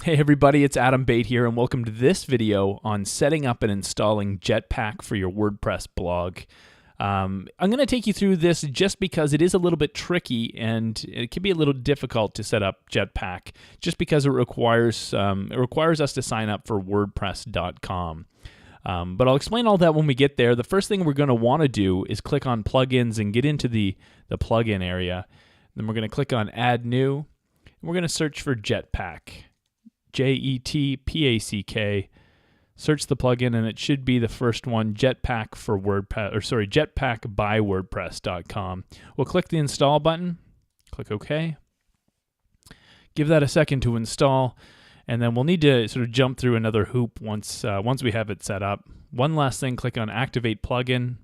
Hey everybody, it's Adam Bate here, and welcome to this video on setting up and installing Jetpack for your WordPress blog. I'm going to take you through this just because it is a little bit tricky and it can be a little difficult to set up Jetpack just because it requires us to sign up for WordPress.com. But I'll explain all that when we get there. The first thing we're going to want to do is click on plugins and get into the plugin area. Then we're going to click on Add New. And we're going to search for Jetpack. Jetpack. Search the plugin and it should be the first one, Jetpack for WordPress, Jetpack by WordPress.com. We'll click the install button, click OK. Give that a second to install, and then we'll need to sort of jump through another hoop once we have it set up. One last thing, click on Activate Plugin.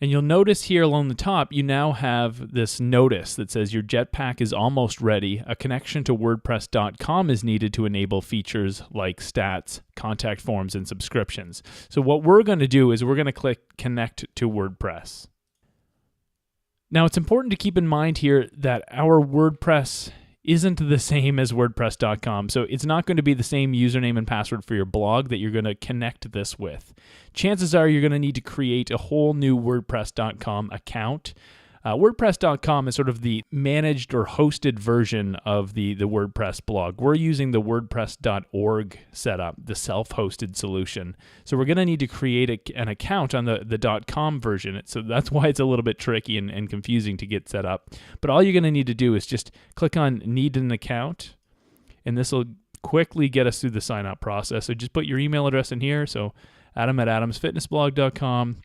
And you'll notice here along the top, you now have this notice that says your Jetpack is almost ready. A connection to WordPress.com is needed to enable features like stats, contact forms, and subscriptions. So what we're going to do is we're going to click Connect to WordPress. Now it's important to keep in mind here that our WordPress isn't the same as WordPress.com. So it's not going to be the same username and password for your blog that you're going to connect this with. Chances are you're going to need to create a whole new WordPress.com account. WordPress.com is sort of the managed or hosted version of the WordPress blog. We're using the WordPress.org setup, the self-hosted solution. So we're going to need to create an account on the .com version. So that's why it's a little bit tricky and confusing to get set up. But all you're going to need to do is just click on Need an Account, and this will quickly get us through the sign-up process. So just put your email address in here. So adam@adamsfitnessblog.com.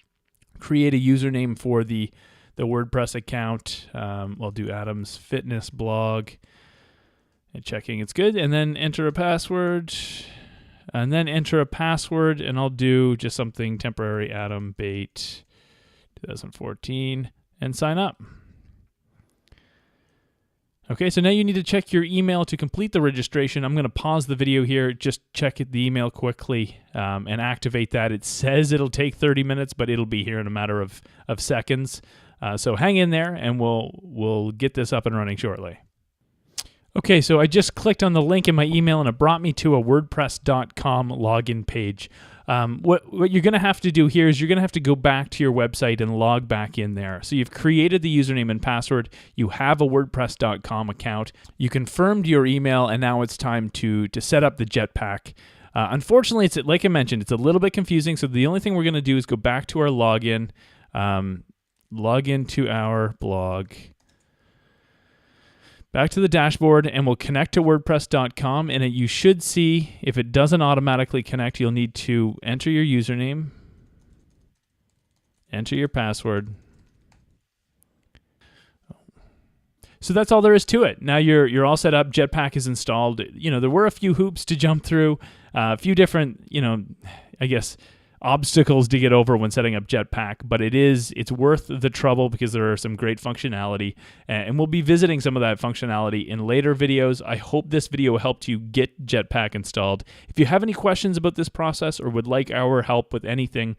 Create a username for the WordPress account. We'll do Adam's Fitness Blog and checking it's good, and then enter a password, and I'll do just something temporary, Adam Bate 2014, and sign up. Okay, so now you need to check your email to complete the registration. I'm going to pause the video here, just check the email quickly and activate that. It says it'll take 30 minutes, but it'll be here in a matter of seconds. So hang in there, and we'll get this up and running shortly. Okay, so I just clicked on the link in my email, and it brought me to a WordPress.com login page. What you're going to have to do here is you're going to have to go back to your website and log back in there. So you've created the username and password. You have a WordPress.com account. You confirmed your email, and now it's time to set up the Jetpack. Unfortunately, it's like I mentioned, it's a little bit confusing. So the only thing we're going to do is go back to our login. Log into our blog, back to the dashboard, and we'll connect to WordPress.com. And you should see, if it doesn't automatically connect, you'll need to enter your username, enter your password. So that's all there is to it. Now you're all set up. Jetpack is installed. You know, there were a few hoops to jump through, a few different, obstacles to get over when setting up Jetpack, but it's worth the trouble because there are some great functionality, and we'll be visiting some of that functionality in later videos. I hope this video helped you get Jetpack installed. If you have any questions about this process or would like our help with anything,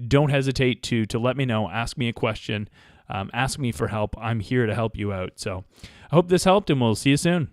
don't hesitate to let me know. Ask me a question. Ask me for help. I'm here to help you out. So I hope this helped, and we'll see you soon.